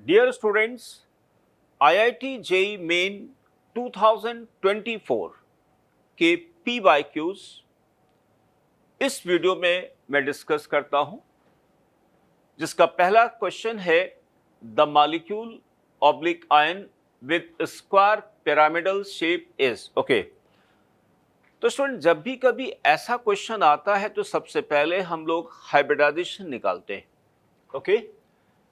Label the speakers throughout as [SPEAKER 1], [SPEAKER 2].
[SPEAKER 1] Dear students, IIT JEE Main 2024 के PYQs इस video में मैं डिस्कस करता हूं, जिसका पहला क्वेश्चन है the molecule oblique ion with square pyramidal shape is okay. तो स्टूडेंट, जब भी कभी ऐसा क्वेश्चन आता है तो सबसे पहले हम लोग हाइब्रिडाइजेशन निकालते हैं। ओके,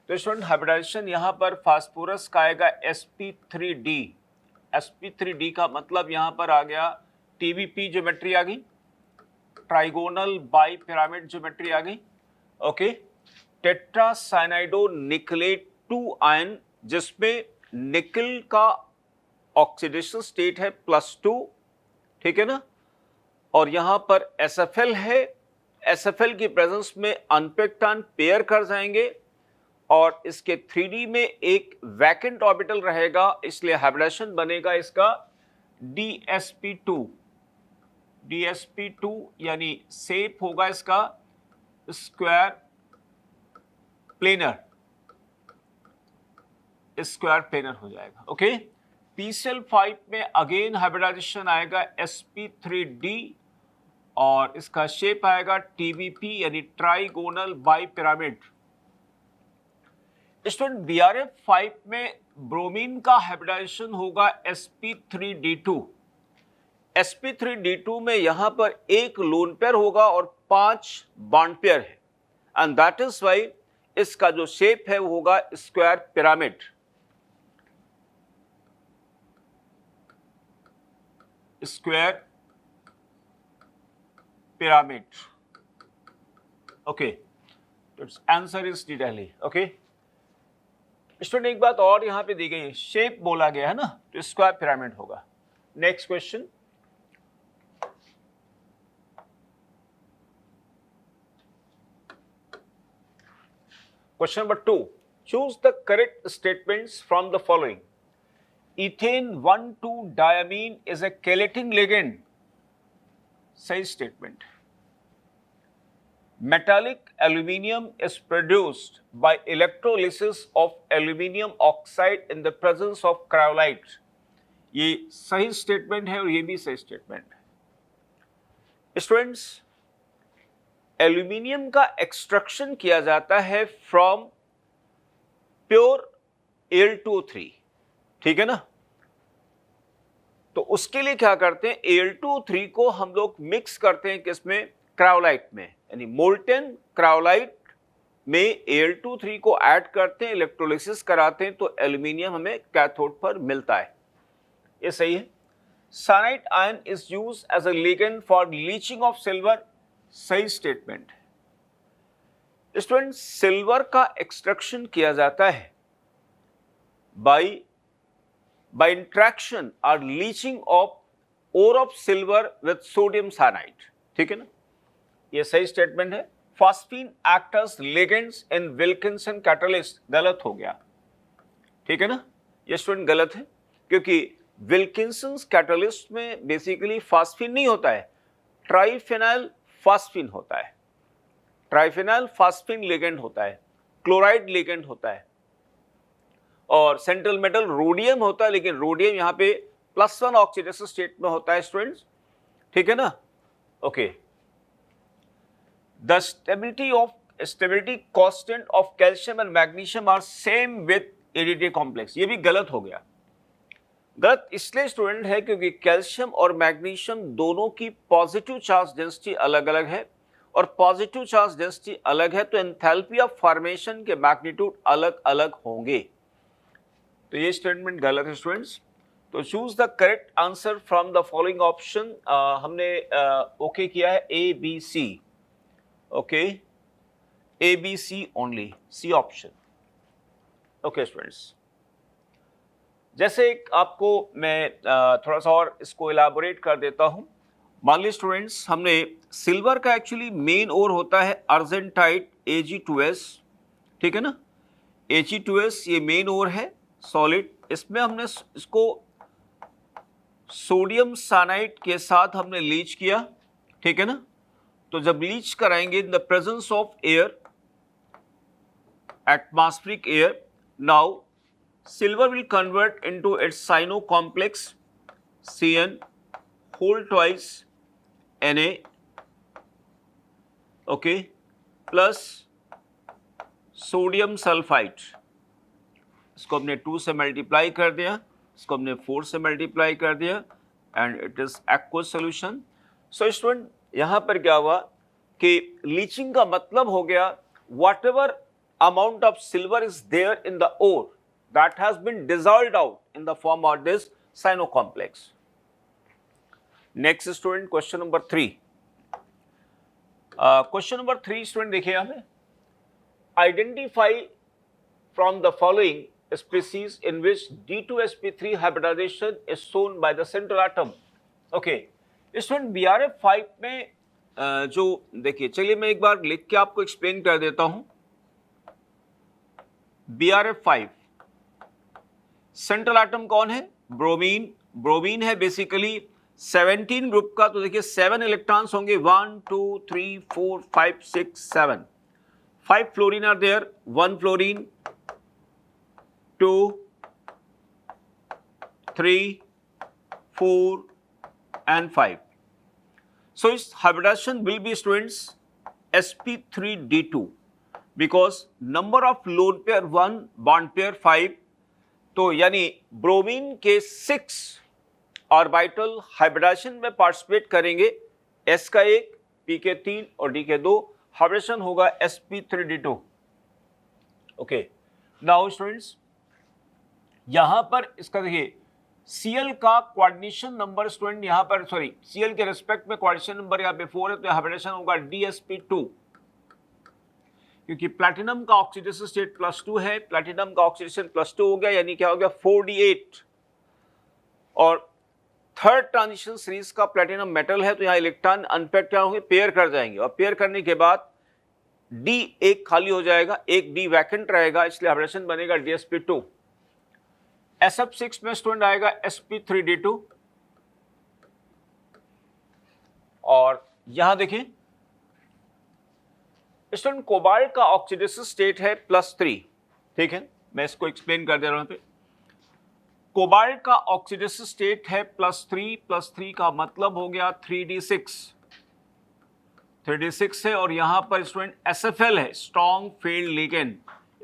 [SPEAKER 1] तो स्टूडेंट हाइब्रिडाइजेशन यहाँ पर फास्फोरस का आएगा sp3d। sp3d का मतलब यहाँ पर आ गया TBP ज्योमेट्री आ गई, ट्राइगोनल बाई पिरामिड ज्योमेट्री आ गई। ओके, टेट्रासाइनाइडो निकलेट 2 आयन, जिसमें निकल का ऑक्सीडेशन स्टेट है +2, ठीक है ना। और यहां पर SFL है, SFL की प्रेजेंस में अनपेक्टान पेयर कर जाएंगे और इसके 3D में एक वैकेंट ऑर्बिटल रहेगा, इसलिए हाइब्रिडाइजेशन बनेगा इसका DSP2 यानी शेप होगा इसका स्क्वायर प्लेनर हो जाएगा। ओके, PCl5 में अगेन हाइब्रिडाइजेशन आएगा sp3d और इसका शेप आएगा TBP यानी trigonal by pyramid. Student BRF5 में ब्रोमीन का हाइब्रिडाइजेशन होगा sp3d2। sp3d2 में यहां पर एक लोन पेयर होगा और 5 बॉन्ड पेयर है, एंड दैट इज वाई इसका जो शेप है वो होगा स्क्वायर पिरामिड। ओके, तो answer is D Delhi. Okay student, एक बात और यहां पे दी गई है, शेप बोला गया है ना, तो स्क्वायर पिरामिड होगा। Next question, question number 2, choose the correct statements from the following. Ethane 1,2-diamine is a chelating ligand. सही statement. Metallic aluminium is produced by electrolysis of aluminium oxide in the presence of cryolite. ये सही statement है और ये भी सही statement है। Students, aluminium का एक्सट्रैक्शन किया जाता है फ्रॉम प्योर Al2O3, ठीक है ना। तो उसके लिए क्या करते हैं, Al2O3 को हम लोग मिक्स करते हैं किसमें, क्रायोलाइट में, यानी मोल्टेन क्रायोलाइट में Al2O3 को ऐड करते हैं, इलेक्ट्रोलिसिस कराते हैं, तो एल्यूमिनियम हमें कैथोड पर मिलता है। ये सही है। Cyanide ion is used as a ligand for leaching of silver, सही स्टेटमेंट है। स्टूडेंट, सिल्वर का एक्सट्रैक्शन किया जाता है by interaction or leaching of ore of silver with sodium cyanide, ठीक है ना, ये सही स्टेटमेंट है। फॉस्फीन एक्ट एज लिगेंड्स इन विल्किंसन कैटलिस्ट, गलत हो गया, ठीक है ना, ये स्टूडेंट गलत है, क्योंकि विल्किंसन कैटलिस्ट में बेसिकली फॉस्फीन नहीं होता है, ट्राइफेनाइल फॉस्फीन होता है। ट्राइफेनाइल फॉस्फीन लिगेंड होता है, क्लोराइड लिगेंड होता है, और सेंट्रल मेटल रोडियम होता है, लेकिन रोडियम यहां पे +1 ऑक्सीडेशन स्टेट में होता है स्टूडेंट्स, ठीक है ना। Okay, the stability constant of calcium and magnesium are same with ADT complex, ये भी गलत हो गया। गलत इसलिए स्टूडेंट है क्योंकि कैल्शियम और मैग्नीशियम दोनों की पॉजिटिव चार्ज डेंसिटी अलग अलग है, और पॉजिटिव चार्ज डेंसिटी अलग है तो एंथैल्पी ऑफ फॉर्मेशन के मैग्नीट्यूड अलग अलग होंगे, तो ये स्टेटमेंट गलत है स्टूडेंट्स। तो choose the correct answer from the following option. हमने ओके किया है ABC, okay, ABC only, C option. Okay students, जैसे आपको मैं थोड़ा सा और इसको इलाबोरेट कर देता हूं। मान लीजिए स्टूडेंट्स, हमने सिल्वर का एक्चुअली मेन ओर होता है अर्जेंटाइट Ag2s, ठीक है ना, Ag2s ये मेन ओर है सॉलिड, इसमें हमने इसको सोडियम साइनाइड के साथ हमने लीच किया, ठीक है ना। तो जब लीच कराएंगे इन the presence of air, atmospheric air, now silver will convert into its cyano complex Cn whole twice Na, okay, plus sodium sulphide, इसको हमने 2 से मल्टीप्लाई कर दिया, इसको हमने 4 से मल्टीप्लाई कर दिया and it is aqueous solution. So student यहाँ पर क्या हुआ कि लीचिंग का मतलब हो गया whatever amount of silver is there in the ore that has been dissolved out in the form of this cyano complex. Next student, question number 3. Question number 3 student देखिए यहाँ पे, identify from the following species in which D2sp3 hybridization is shown by the central atom. Okay, student BRF5 में जो देखिए, चलिए मैं एक बार लिख के आपको एक्सप्लेन कर देता हूँ। BRF5 सेंट्रल एटम कौन है? ब्रोमीन। ब्रोमीन है बेसिकली 17 ग्रुप का, तो देखिए 7 इलेक्ट्रॉन्स होंगे, 1 2 3 4 5 6 7, 5 fluorine are there, 1 fluorine, 2 3 4 and 5. So its hybridization will be students sp3d2 because number of lone pair 1, bond pair 5. तो यानी ब्रोमीन के 6 ऑर्बिटल हाइब्रिडाइजेशन में पार्टिसिपेट करेंगे, S का 1, P के 3 और D के 2, हाइब्रिडेशन होगा sp3d2। ओके, नाउ स्टूडेंट्स यहां पर इसका देखिए Cl का कोऑर्डिनेशन नंबर स्टूडेंट यहां पर Cl के रिस्पेक्ट में कोऑर्डिनेशन नंबर यहां पे 4 है, तो हाइब्रिडेशन होगा dsp2, क्योंकि प्लैटिनम का ऑक्सीडेशन स्टेट +2 है, प्लैटिनम का ऑक्सीडेशन +2 हो गया, यानी क्या हो गया 4d8। और थर्ड ट्रांजिशन सीरीज का प्लैटिनम मेटल है, तो यहाँ इलेक्ट्रॉन अनपेयर क्या होंगे, पेयर कर जाएंगे, और पेयर करने के बाद D एक खाली हो जाएगा, एक D वैकेंट रहेगा, इसलिए हाइब्रिडेशन बनेगा dsp2। SF6 में स्टूडेंट आएगा sp3d2, और यहां देखिए स्टूडेंट कोबाल्ट का ऑक्सीडेशन स्टेट है +3, ठीक है, मैं इसको एक्सप्लेन कर दे रहा हूं पे। कोबाल्ट का ऑक्सीडेशन स्टेट है +3 का मतलब हो गया 3d6 है, और यहां पर स्टूडेंट SFL है, strong field ligand.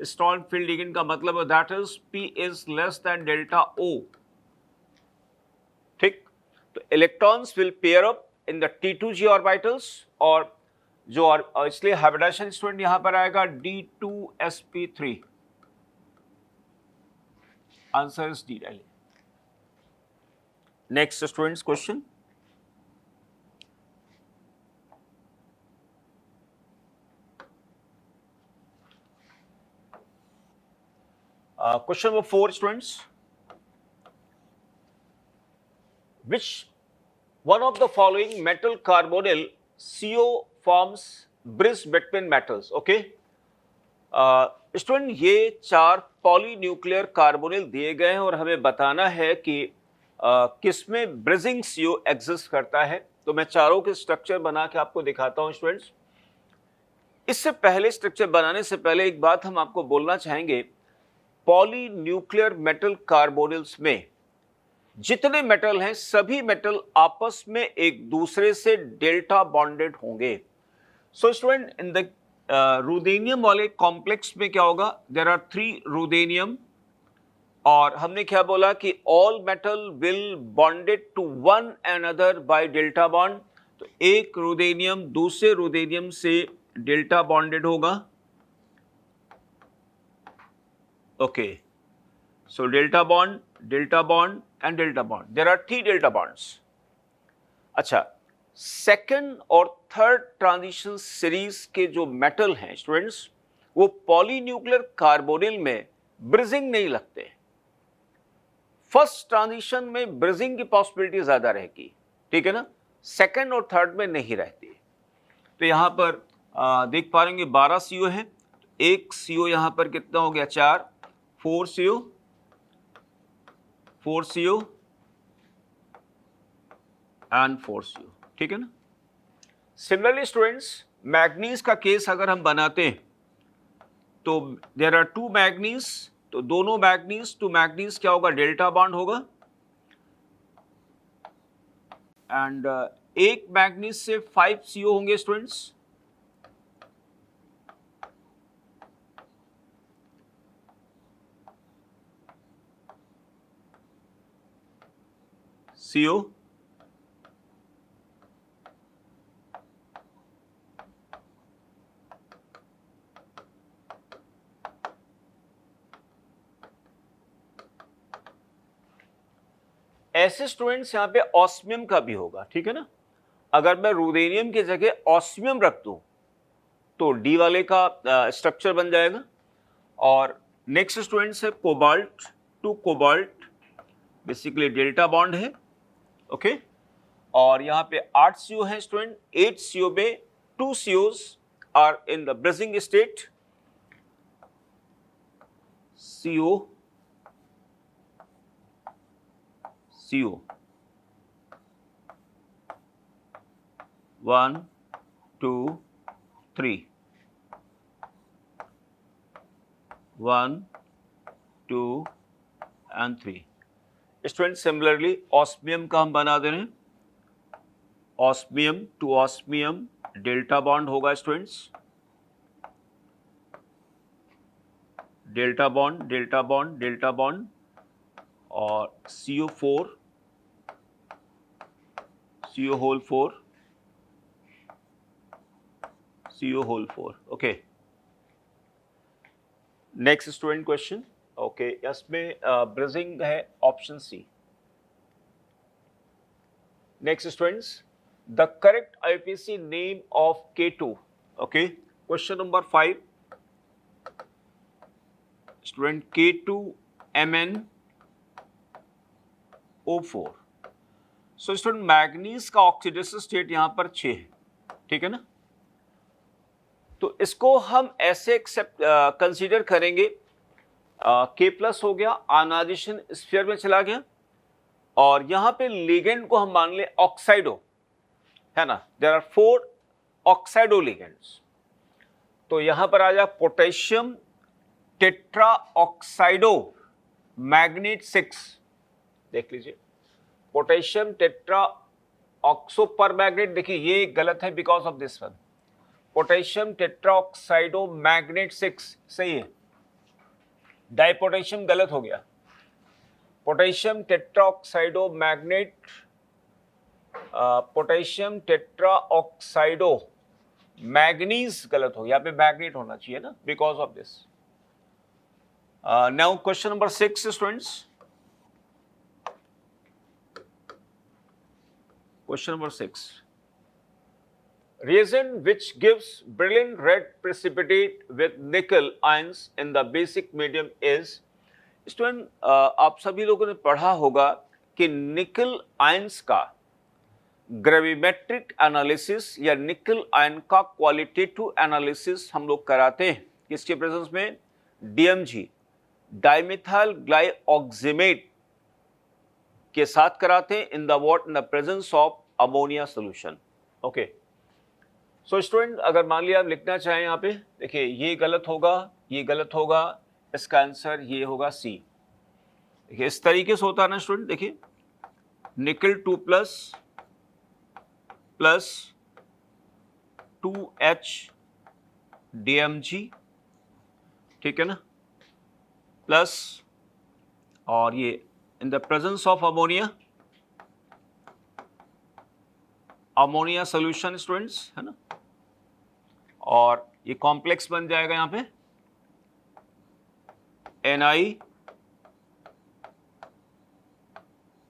[SPEAKER 1] Strong field ligand का मतलब है that is P is less than delta O, ठीक। तो electrons will pair up in the T2g orbitals, और जो और इसलिए हाइब्रिडाइजेशन स्टूडेंट यहां पर आएगा D2sp3। Answer is D. Next students question, question number 4 students, which one of the following metal carbonyl CO forms bridge between metals? Okay, student ये 4 polynuclear carbonyl दिए गए हैं और हमें बताना है कि किसमें ब्रिजिंग CO एग्जिस्ट करता है। तो मैं चारों के स्ट्रक्चर बना के आपको दिखाता हूं स्टूडेंट्स। इससे पहले स्ट्रक्चर बनाने से पहले एक बात हम आपको बोलना चाहेंगे, पॉलीन्यूक्लियर मेटल कार्बोनिल्स में जितने मेटल हैं सभी मेटल आपस में एक दूसरे से डेल्टा बॉन्डेड होंगे। So student in the ruthenium वाले कॉम्प्लेक्स में क्या होगा, देयर आर 3 रुथेनियम, और हमने क्या बोला कि all metal will bonded to one another by delta bond. तो एक रुथेनियम दूसरे रुथेनियम से डेल्टा बॉन्डेड होगा। Okay, so delta bond and delta bond, there are 3 delta bonds. अच्छा, सेकंड और थर्ड ट्रांजिशन सीरीज के जो मेटल हैं स्टूडेंट्स, वो पॉलीन्यूक्लियर कार्बोनिल में ब्रिजिंग नहीं लगते। फर्स्ट ट्रांजिशन में ब्रिजिंग की पॉसिबिलिटी ज्यादा रहेगी, ठीक है ना, सेकंड और थर्ड में नहीं रहती। तो यहां पर देख पा रहे 12 CO है, एक CO यहां पर कितना हो गया 4, 4 CO एंड 4 CO, ठीक है ना। सिमिलरली स्टूडेंट्स मैग्नीज का केस अगर हम बनाते हैं तो देयर आर 2 मैग्नीज तो दोनों मैग्नीज टू मैग्नीज क्या होगा, डेल्टा बॉन्ड होगा। एंड एक मैग्नीज से 5 CO होंगे स्टूडेंट्स। CO ऐसे स्टूडेंट्स यहां पे ऑस्मियम का भी होगा, ठीक है ना। अगर मैं रुदेनियम की जगह ऑस्मियम रख दूं तो डी वाले का स्ट्रक्चर बन जाएगा। और नेक्स्ट स्टूडेंट्स है cobalt to cobalt, basically delta bond है, ओके। और यहां पे 8 CO है स्टूडेंट। 8 CO में 2 COs are in the bridging state, CO CO 1 2 3 1 2 and 3। Student similarly osmium का हम बना दे रहे हैं, osmium to osmium delta bond होगा students, delta bond delta bond delta bond, और CO4 CO whole 4 CO whole 4, okay. Next student question, okay, इसमें bridging है option C. Next students, the correct IUPAC name of K2, okay. Question number 5 student, K2MnO4। So student manganese का oxidation state यहां पर 6 है, ठीक है ना। तो इसको हम ऐसे एक्सेप्ट कंसीडर करेंगे, K+ हो गया, आयनाइजेशन स्फीयर में चला गया, और यहां पे लिगेंड को हम मान ले ऑक्साइडो, है ना। There are 4 oxido ligands. तो यहां पर आ जाए पोटेशियम टेट्रा ऑक्साइडो मैग्नेट 6, देख लीजिए, potassium tetra oxo permanganate, देखिए ये गलत है because of this one, potassium tetra oxido manganate 6 सही है, डाइपोटेशियम गलत हो गया, potassium tetra oxido manganate, potassium tetra oxido manganese गलत हो गया, यहाँ पे मैग्नेट होना चाहिए ना, because of this. Now question number 6 students, question number 6, reagent which gives brilliant red precipitate with nickel ions in the basic medium is, student आप सभी लोगों ने पढ़ा होगा कि निकल आयंस का ग्रेविमेट्रिक एनालिसिस या निकल आयन का क्वालिटेटिव एनालिसिस हम लोग कराते हैं किसके प्रेजेंस में, DMG डाइमिथाइल ग्लाइऑक्सिमेट के साथ कराते हैं in the what, in the presence of ammonia solution, okay. So student अगर मान लिया आप लिखना चाहें यहाँ पे, देखिए ये गलत होगा, ये गलत होगा, इसका आंसर ये होगा सी। देखिए इस तरीके से होता है ना स्टूडेंट, देखिए निकल 2+ प्लस 2H DMG, ठीक है ना, प्लस, और ये इन the presence of ammonia, ammonia solution students, है ना, और ये कॉम्प्लेक्स बन जाएगा यहां पे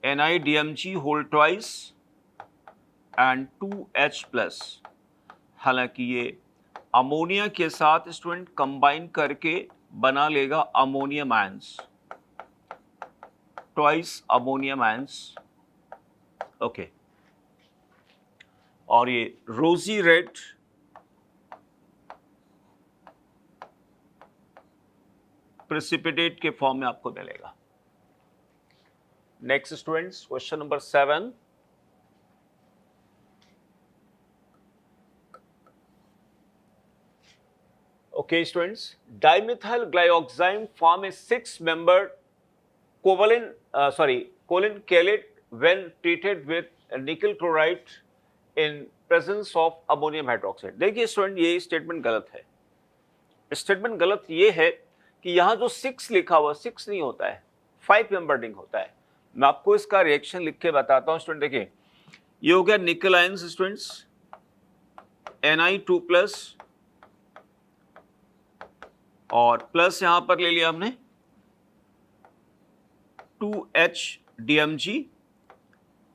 [SPEAKER 1] NiDMG whole twice and 2H+। हालांकि ये अमोनिया के साथ स्टूडेंट कंबाइन करके बना लेगा ammonium ions, twice ammonium ions, okay. और ये रोजी रेड प्रेसिपिटेट के फॉर्म में आपको मिलेगा। Next students question number 7, Okay, students, dimethyl glyoxime form a six-membered choline chelate when treated with nickel chloride in presence of ammonium hydroxide. देखिए student, ये statement गलत है। स्टेटमेंट गलत ये है कि यहाँ जो 6 लिखा हुआ 6 नहीं होता है, 5 मेंबर रिंग होता है। मैं आपको इसका रिएक्शन लिख के बताता हूँ स्टूडेंट। देखिए, ये हो गया निकल आयंस स्टूडेंट्स, Ni2+ और प्लस यहां पर ले लिया हमने 2HDMG,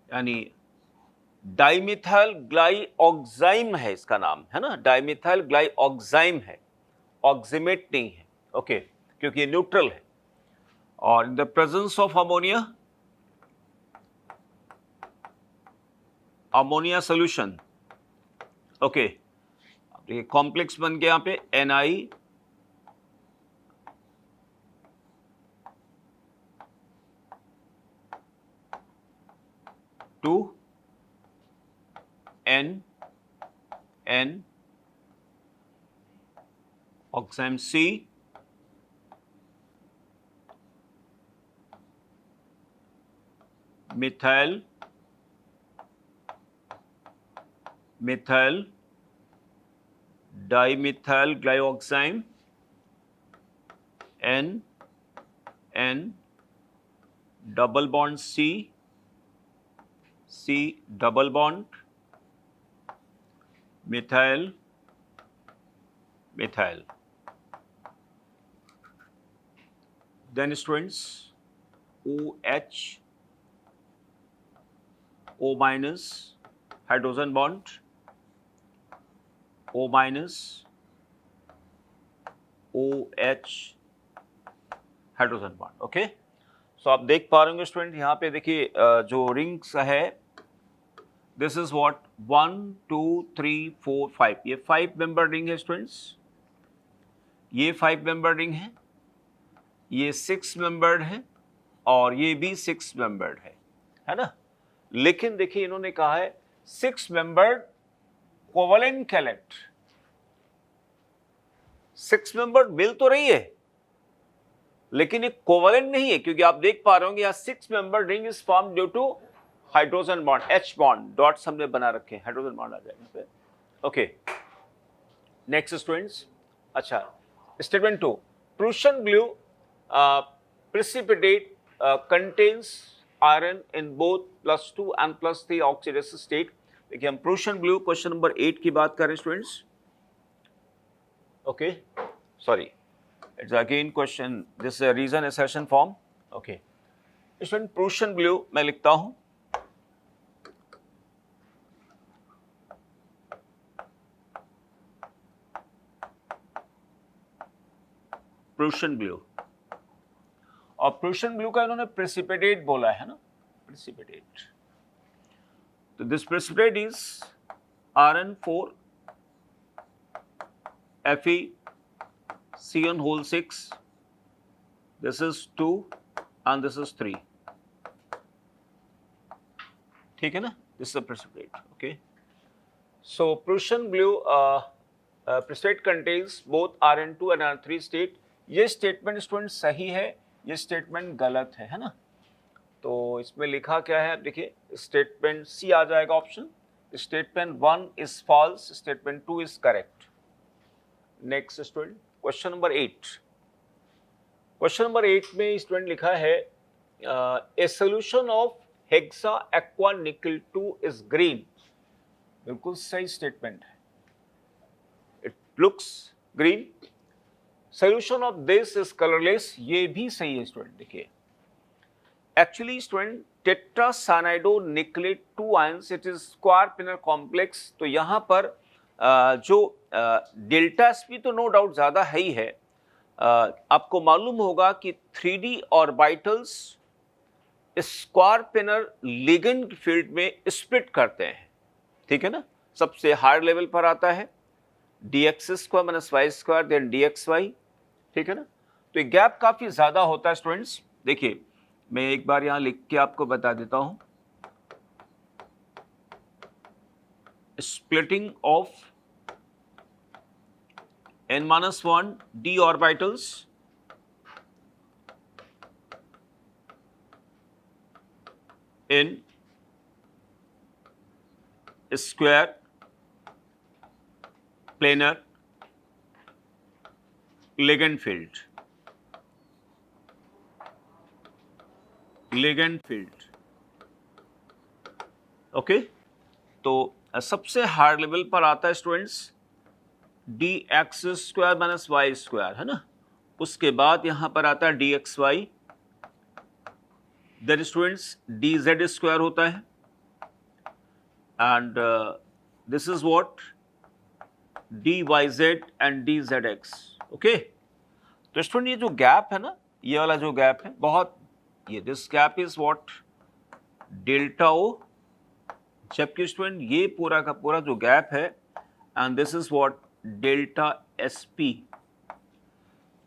[SPEAKER 1] यानी डाइमिथाइल ग्लाइऑक्साइम है इसका नाम, है ना, डाइमिथाइल ग्लाइऑक्साइम है, ऑक्सीमेट नहीं है। ओके, क्योंकि ये न्यूट्रल है। और in the presence of ammonia solution. Okay, ये कॉम्प्लेक्स बन गया यहाँ पे Ni to N oxime C methyl dimethyl glyoxime N double bond C double bond methyl. Then students, OH O minus hydrogen bond, O minus OH hydrogen bond. Okay, so आप देख पा रहे होंगे स्टूडेंट, यहाँ पे देखिए जो रिंग्स है, दिस इज व्हाट 1 2 3 4 5, ये 5 मेंबर रिंग है स्टूडेंट्स, ये 5 मेंबर रिंग है, ये 6 मेंबर्ड है और ये भी 6 मेंबर्ड है ना। लेकिन देखिए इन्होंने कहा है 6 मेंबर्ड कोवलेंट कैलेट। 6 मेंबर्ड मिल तो रही है लेकिन ये कोवलेंट नहीं है, क्योंकि आप देख पा रहे होंगे यहाँ 6 membered ring is form due to hydrogen bond, H bond, dots हमने बना रखे हैं, हाइड्रोजन बॉन्ड आ जाएगा। ओके, नेक्स्ट स्टूडेंट्स, अच्छा statement 2, Prussian blue precipitate contains iron in both +2 and +3 oxidative state। देखिए हम प्रूशियन ग्लू क्वेश्चन नंबर 8 की बात करें students. Okay, sorry, it's again question, this reason assertion form. Okay student, Prussian blue मैं लिखता हूं, Prussian blue, और Prussian blue का इन्होंने प्रेसिपिटेट बोला है ना, प्रेसिपिटेट। तो this precipitate is Rn4 FeCN6, this is 2 and this is 3, ठीक है ना, this is a precipitate। okay, so Prussian glue precipitate contains both Rn2 and Rn3 state। ये स्टेटमेंट स्टूडेंट सही है, ये स्टेटमेंट गलत है ना। तो इसमें लिखा क्या है, देखिए स्टेटमेंट सी आ जाएगा option, statement 1 is false, statement 2 is correct. Next student, question number 8। Question number 8 में स्टूडेंट लिखा है a solution of hexa aqua nickel 2 is green. बिल्कुल सही स्टेटमेंट है, it looks green. Solution of this is colourless, ये भी सही है स्टूडेंट। देखिए actually student tetracyanido nickelate 2 ions, it is square planar complex. तो यहाँ पर जो डेल्टा एसपी तो नो डाउट ज्यादा है ही है। आपको मालूम होगा कि 3D ऑर्बिटल्स स्क्वायर पिनर लिगेंड फील्ड में स्प्लिट करते हैं, ठीक है ना। सबसे हायर लेवल पर आता है dx² - y² देन dxy, ठीक है ना। तो ये गैप काफी ज्यादा होता है स्टूडेंट्स। देखिए मैं एक बार यहां लिख के आपको बता देता हूं, splitting of n-1 d orbitals in square planar ligand field. Okay, तो सबसे हार्ड लेवल पर आता है students d x square minus y square, है ना। उसके बाद यहां पर आता है d x y, then students d z square होता है, and this is what d y z and d z x. Okay, तो स्टूडेंट ये जो गैप है ना, ये वाला जो गैप है बहुत, ये this gap is what delta O, जबकि स्टूडेंट ये पूरा का पूरा जो गैप है and this is what delta S P.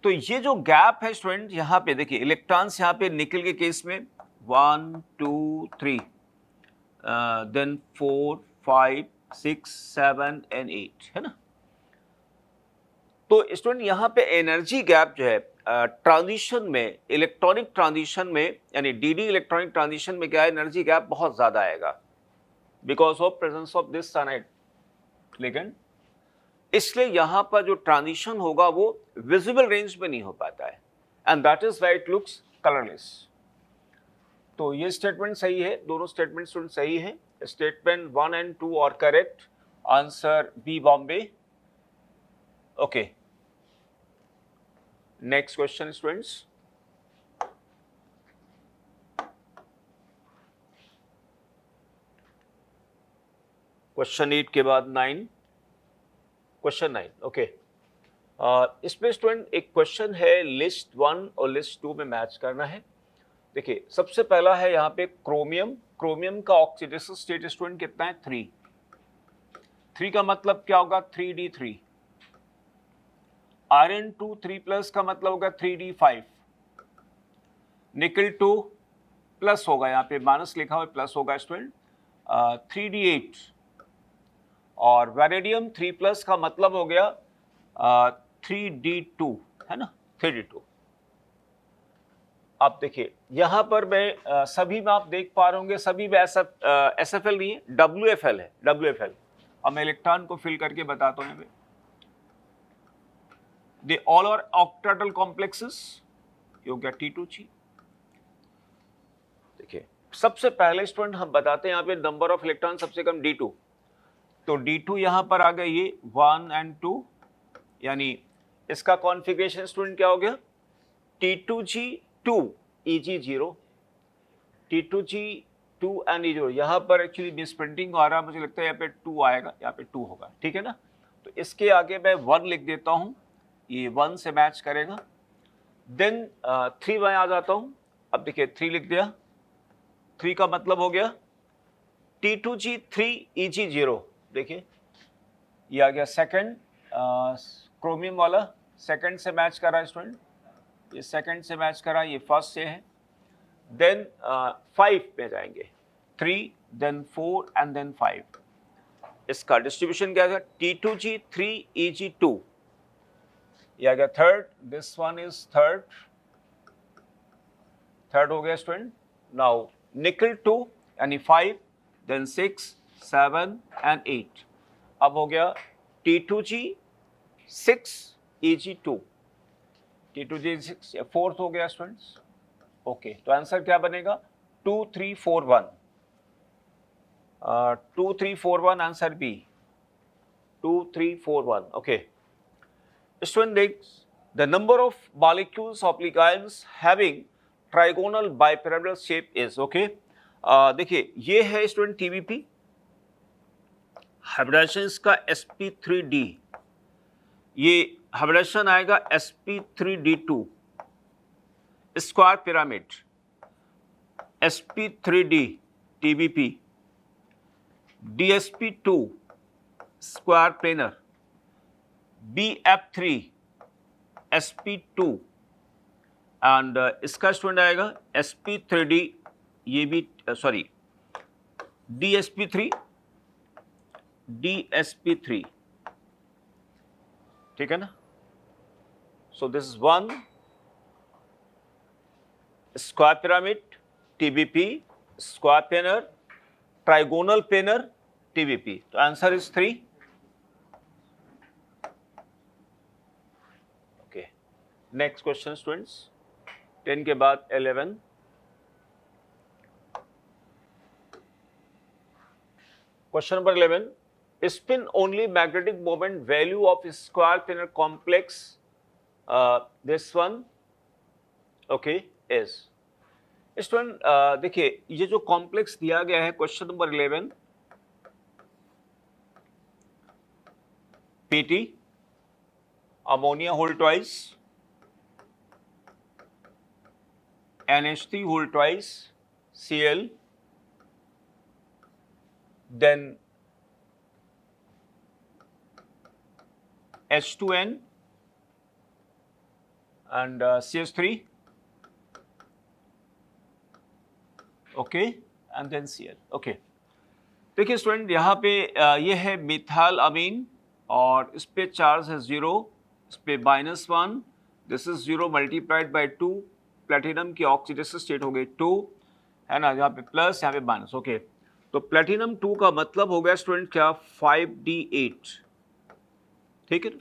[SPEAKER 1] तो ये जो गैप है स्टूडेंट, यहां पे देखिए इलेक्ट्रॉन्स यहां पे निकल के केस में 1 2 3 देन 4 5 6 7 एंड 8, है ना। तो स्टूडेंट यहां पे एनर्जी गैप जो है ट्रांजिशन में, इलेक्ट्रॉनिक ट्रांजिशन में, यानी डीडी इलेक्ट्रॉनिक ट्रांजिशन में क्या है, एनर्जी गैप बहुत ज्यादा आएगा because of presence of this cyanide ligand. इसलिए यहां पर जो ट्रांजिशन होगा वो विजिबल रेंज में नहीं हो पाता है, and that is why it looks colourless. तो ये स्टेटमेंट सही है, दोनों स्टेटमेंट स्टूडेंट सही है। Statement 1 and 2 are correct, answer B Bombay. Okay, next question students. Question 8 के बाद 9, क्वेश्चन 9। ओके, इसमें स्टूडेंट एक क्वेश्चन है लिस्ट 1 और लिस्ट 2 में मैच करना है। देखिए सबसे पहला है यहाँ पे क्रोमियम। क्रोमियम का ऑक्सीडेशन स्टेट स्टूडेंट कितना है, 3। 3 का मतलब क्या होगा, 3d3। आयरन 2 3+ का मतलब होगा 3d5। निकल 2 प्लस होगा, यहाँ पे माइनस लिखा हुआ प्लस होगा स्टूडेंट, 3d8। और वैनेडियम 3+ का मतलब हो गया 3d2, है ना, 3d2। आप देखिए यहां पर मैं सभी में आप देख पा रहे होंगे, सभी में SFL नहीं है, WFL है, WFL। अब मैं इलेक्ट्रॉन को फिल करके बताता हूं। दे ऑल आर ऑक्टेटल कॉम्प्लेक्सेस, ये हो गया T2G। देखिए सबसे पहले स्टूडेंट हम बताते हैं यहाँ पे नंबर ऑफ इलेक्ट्रॉन सबसे कम D2, तो D2 यहां पर आ गया ये 1 and 2, यानी इसका कॉन्फ़िगरेशन स्टूडेंट क्या हो गया, T2G2 EG0, T2G2 and EG0। यहाँ पर एक्चुअली मिसप्रिंटिंग आ रहा है, मुझे लगता है यहाँ पे 2 आएगा, यहाँ पे 2 होगा, ठीक है ना। तो इसके आगे मैं 1 लिख देता हूँ, ये 1 से मैच करेगा। देन 3 में आ जाता हूँ, अब देखिए 3 लिख दिया, 3 का मतलब हो गया T2G3 EG0। देखिए ये आ गया सेकंड, क्रोमियम वाला सेकंड से मैच कर रहा है स्टूडेंट, ये सेकंड से मैच करा, ये फर्स्ट से है। देन 5 पे जाएंगे, 3 देन 4 एंड देन 5। इसका डिस्ट्रीब्यूशन क्या है, T2G3 EG2, ये आ गया third, this one is third हो गया स्टूडेंट। नाउ निकल 2 यानी 5 देन 6 7 एंड 8। अब हो गया T2G6 EG2, T2G6 फोर्थ हो गया स्टूडेंट्स। ओके, तो आंसर क्या बनेगा, 2 3 4 1, 2 3 4 1, आंसर बी 2 3 4 1। ओके स्टूडेंट, देख the number of molecules of ligands having trigonal bipyramidal shape is. Okay, देखिए ये है स्टूडेंट TBP, हाइब्रिडाइजेशन इसका sp3d, ये हाइब्रिडाइजेशन आएगा sp3d2, square pyramid sp3d TBP, dsp2 square planar, bf3 sp2 and इसका student आएगा sp3d, ये भी सॉरी dsp3, ठीक है ना। So this is one square pyramid, TBP, square planar, trigonal planar, TBP. So answer is 3. Okay. Next question, students. 10 के बाद 11. Question number 11. Spin only magnetic moment value of square planar complex. This one, okay, is. Student देखिए, ये जो complex दिया गया है question number 11, PT, ammonia whole twice, NH3 whole twice, Cl, then H2N and CH3, okay, and then Cl. Okay, देखिए student, यहाँ पे ये है मिथाइल अमीन और इस पे चार्ज है 0, इस पे -1, this is 0 multiplied by 2, platinum की ऑक्सीडेशन स्टेट हो गई 2, है ना, यहाँ पे प्लस, यहाँ पे माइनस. ओके, तो प्लेटिनम 2 का मतलब हो गया स्टूडेंट क्या, 5D8. ठीक है.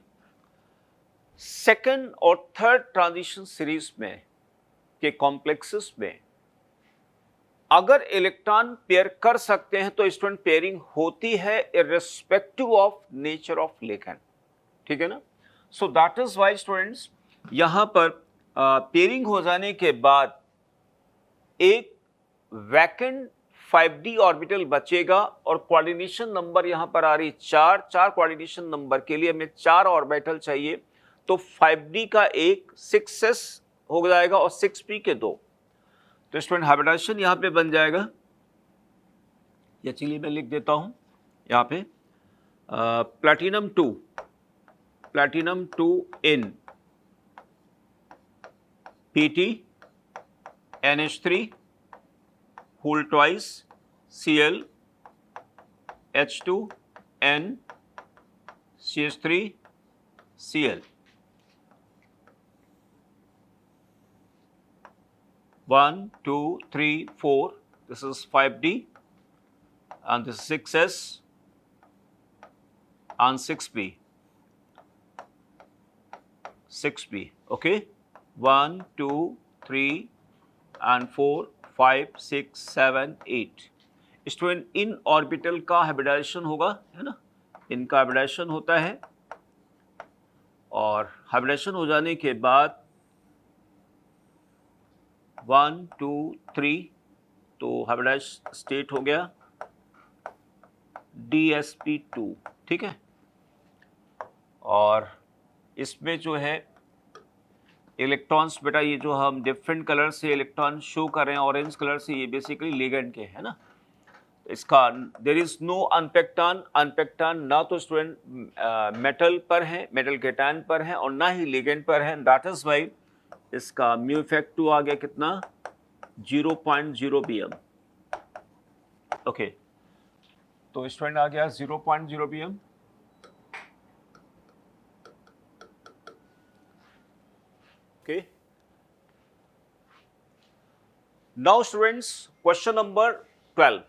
[SPEAKER 1] सेकेंड और थर्ड ट्रांजिशन सीरीज में के कॉम्प्लेक्सेस में अगर इलेक्ट्रॉन पेयर कर सकते हैं तो स्टूडेंट पेयरिंग होती है irrespective of nature of ligand. ठीक है ना. So that is why students यहां पर पेयरिंग हो जाने के बाद एक वैकेंट 5d ऑर्बिटल बचेगा और कोऑर्डिनेशन नंबर यहां पर आ रही 4 कोऑर्डिनेशन नंबर के लिए हमें 4 ऑर्बिटल चाहिए, तो 5d का एक 6s हो जाएगा और 6p के 2. तो स्टूडेंट हाइब्रिडाइजेशन यहाँ पे बन जाएगा, या चलिए मैं लिख देता हूँ यहाँ पे, platinum 2 in PT NH3 whole twice Cl H2N CH3 Cl. 1, 2, 3, 4. This is 5d, and this is 6s, and 6p. 6p. Okay. 1, 2, 3, and 4, 5, 6, 7, 8. Student in orbital का हाइब्रिडाइजेशन होगा, है ना, इनका हाइब्रिडाइजेशन होता है और हाइब्रिडाइजेशन हो जाने के बाद 1, 2, 3, तो हाइब्रिडाइज स्टेट हो गया DsP2. ठीक है. और इसमें जो है इलेक्ट्रॉन्स, बेटा ये जो हम डिफरेंट कलर से इलेक्ट्रॉन शो कर रहे हैं, ऑरेंज कलर से, ये बेसिकली लिगेंड के है ना. इसका देयर इज नो अनपेक्टान. अनपेक्टान ना तो स्टूडेंट मेटल पर है, मेटल केटायन पर है, और ना ही लिगेंड पर है. दैट इज वाई इसका म्यू इफेक्ट 2 आ गया कितना, 0.0 pm. ओके, तो स्टूडेंट आ गया 0.0 pm. Okay, now students question number 12.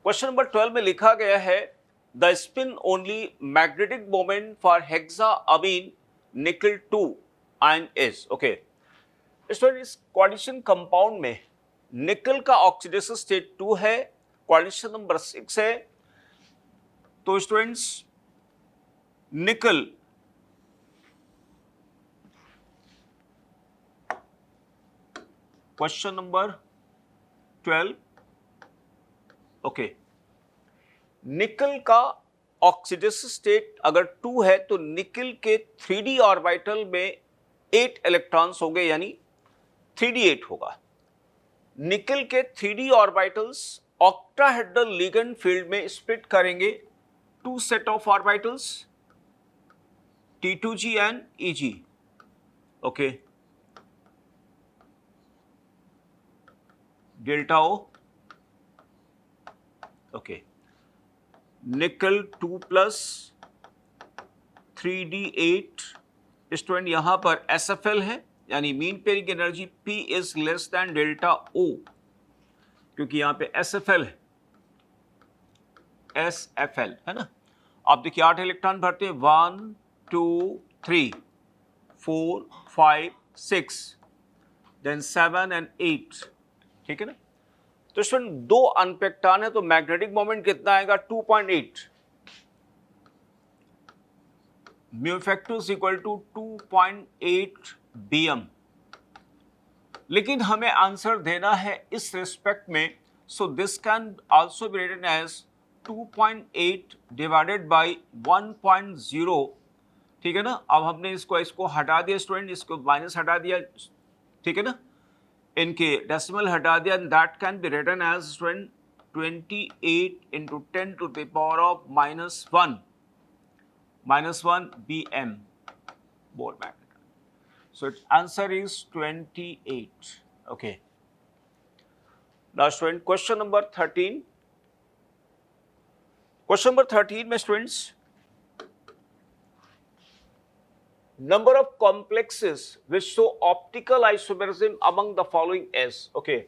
[SPEAKER 1] Question number 12 में लिखा गया है the spin only magnetic moment for hexa amine nickel 2 ion is. Okay, student इस कोऑर्डिनेशन कंपाउंड में निकल का ऑक्सीडेशन स्टेट 2 है, कोऑर्डिनेशन नंबर 6 है. तो स्टूडेंट्स निकल क्वेश्चन नंबर 12. ओके, निकल का ऑक्सीडेशन स्टेट अगर 2 है तो निकल के 3d ऑर्बिटल में 8 इलेक्ट्रॉन्स होंगे, यानी 3d8 होगा. निकल के 3d orbitals octahedral ligand field में स्प्लिट करेंगे 2 set of orbitals T2g and Eg. Okay, delta O. Okay, निकल 2 प्लस 3d8 स्टूडेंट यहाँ पर SFL है, यानी mean pairing energy P is less than delta O, क्योंकि यहाँ पे SFL है, SFL है ना। आप देखिए 8 इलेक्ट्रॉन भरते हैं, 1 2 3 4 5 6 देन 7 एंड 8, ठीक है ना। तो स्टूडेंट 2 अनपेक्टान है तो मैग्नेटिक मोमेंट कितना आएगा 2.8, mu effective is equal to 2.8 BM। लेकिन हमें आंसर देना है इस रिस्पेक्ट में, so this can also be written as 2.8 divided by 1.0, ठीक है ना। अब हमने इसको हटा दिया स्टूडेंट, इसको माइनस हटा दिया, ठीक है ना, इनके डेसिमल हटा दिया, that can be written as student 28 into 10 to the power of -1 BM Bohr magnet. So its answer is 28. Okay. Now student, question number 13. Question number 13 में students, number of complexes which show optical isomerism among the following is. Okay.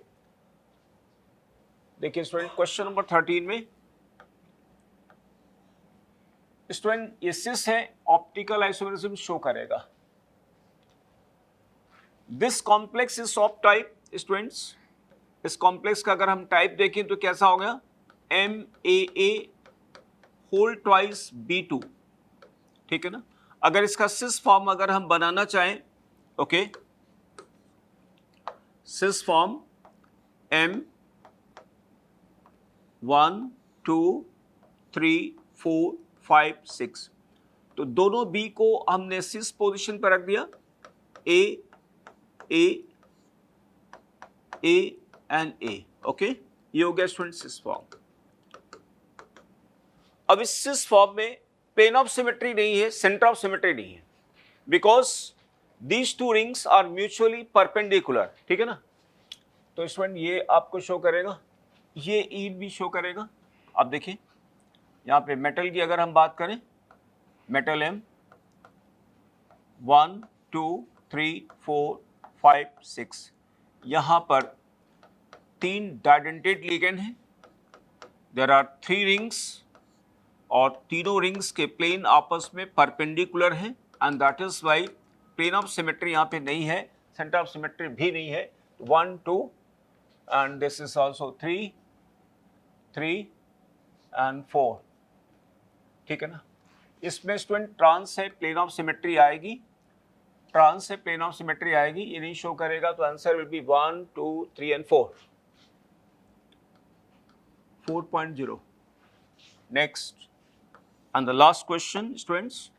[SPEAKER 1] देखिए student, question number 13 में student ये सिस है, optical isomerism show करेगा। This complex is of type students, इस complex का अगर हम टाइप देखें तो कैसा हो गया, MAA होल ट्वाइस B2, ठीक है ना। अगर इसका सिस फॉर्म अगर हम बनाना चाहें, ओके, सिस फॉर्म M 1 2 3 4 5 6, तो दोनों B को हमने सिस पोजीशन पर रख दिया, A A A and A, okay, ये हो गया स्टूडेंट सिस फॉर्म। अब इस सिस फॉर्म में प्लेन ऑफ सिमेट्री नहीं है, सेंटर ऑफ सिमेट्री नहीं है, because these two rings are mutually perpendicular, ठीक है ना। तो स्टूडेंट ये आपको शो करेगा, ये ईड भी शो करेगा। अब देखिए यहाँ पे मेटल की अगर हम बात करें, मेटल M 1 2 3 4 5 6, यहाँ पर 3 डाइडेंटेड लिगेंड हैं, देयर आर 3 रिंग्स, और तीनों रिंग्स के प्लेन आपस में परपेंडिकुलर हैं, and that is why plane of symmetry यहाँ पे नहीं है, सेंटर ऑफ सिमेट्री भी नहीं है। 1 2 and this is also 3 3 and 4, ठीक है ना। इसमें स्टूडेंट ट्रांस है, प्लेन ऑफ सिमेट्री आएगी, ट्रांस है, प्लेन ऑफ सिमेट्री आएगी, ये नहीं शो करेगा, तो answer will be 1 2 3 and 4, 4.0। Next and the last question students,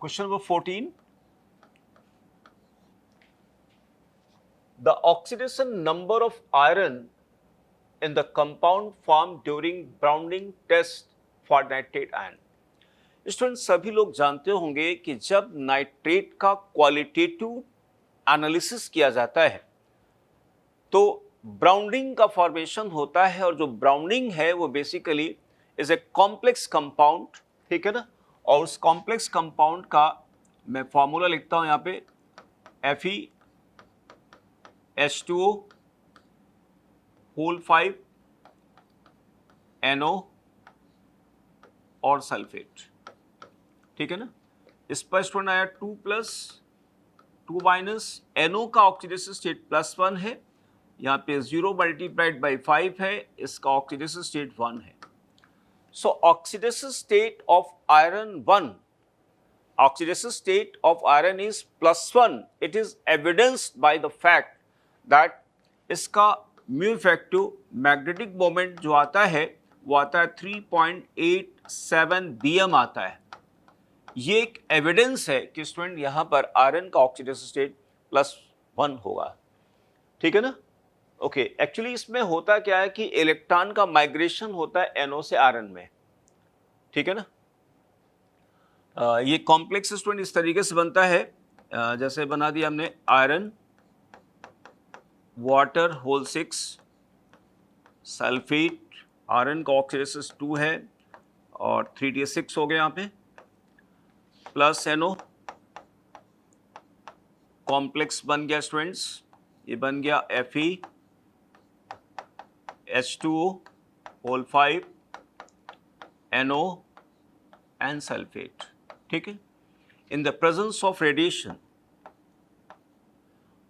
[SPEAKER 1] question number 14, the oxidation number of iron in the compound formed during Browning test for nitrate ion। Student सभी लोग जानते होंगे कि जब नाइट्रेट का क्वालिटेटिव एनालिसिस किया जाता है तो ब्राउनिंग का फॉर्मेशन होता है, और जो ब्राउनिंग है वो basically is a complex compound, ठीक है ना। और उस कॉम्प्लेक्स कंपाउंड का मैं फॉर्मूला लिखता हूं यहाँ पे, FeH2O होल 5 NO और सल्फेट, ठीक है ना। इस पर स्टूडेंट आया 2 + 2 - NO का ऑक्सीडेशन स्टेट +1 है, यहाँ पे 0 × 5 है, इसका ऑक्सीडेशन स्टेट 1 है। सो oxidation state of iron 1, oxidation state of iron is +1, it is evidenced by the fact that इसका म्यू इफेक्टिव मैग्नेटिक मोमेंट जो आता है वो आता है 3.87 BM आता है। ये एक एविडेंस है कि स्टूडेंट यहाँ पर आयरन का ऑक्सीडेशन स्टेट +1 होगा, ठीक है ना। ओके, एक्चुअली इसमें होता क्या है कि इलेक्ट्रॉन का माइग्रेशन होता है NO से आयरन में, ठीक है ना। ये कॉम्प्लेक्स स्टूडेंट इस तरीके से बनता है, जैसे बना दिया हमने iron water whole 6 sulphate, iron का ऑक्सीडेशन 2 है और 3D6 हो गया यहाँ पे, प्लस NO, कॉम्प्लेक्स बन गया स्टूडेंट्स, ये बन गया FeH2O whole 5 NO and sulphate. ठीक है, in the presence of radiation,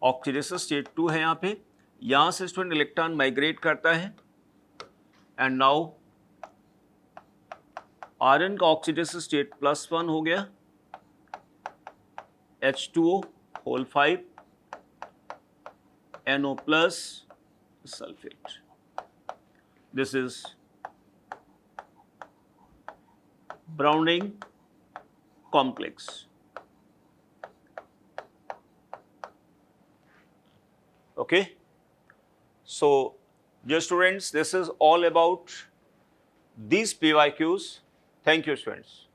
[SPEAKER 1] oxidation state 2 है यहाँ से स्टूडेंट इलेक्ट्रॉन माइग्रेट करता है एंड नाउ आयरन का ऑक्सीडेशन स्टेट +1 हो गया, H2O whole 5 NO plus sulphate. This is Browning complex. Okay, so dear students, this is all about these PYQs. Thank you, students.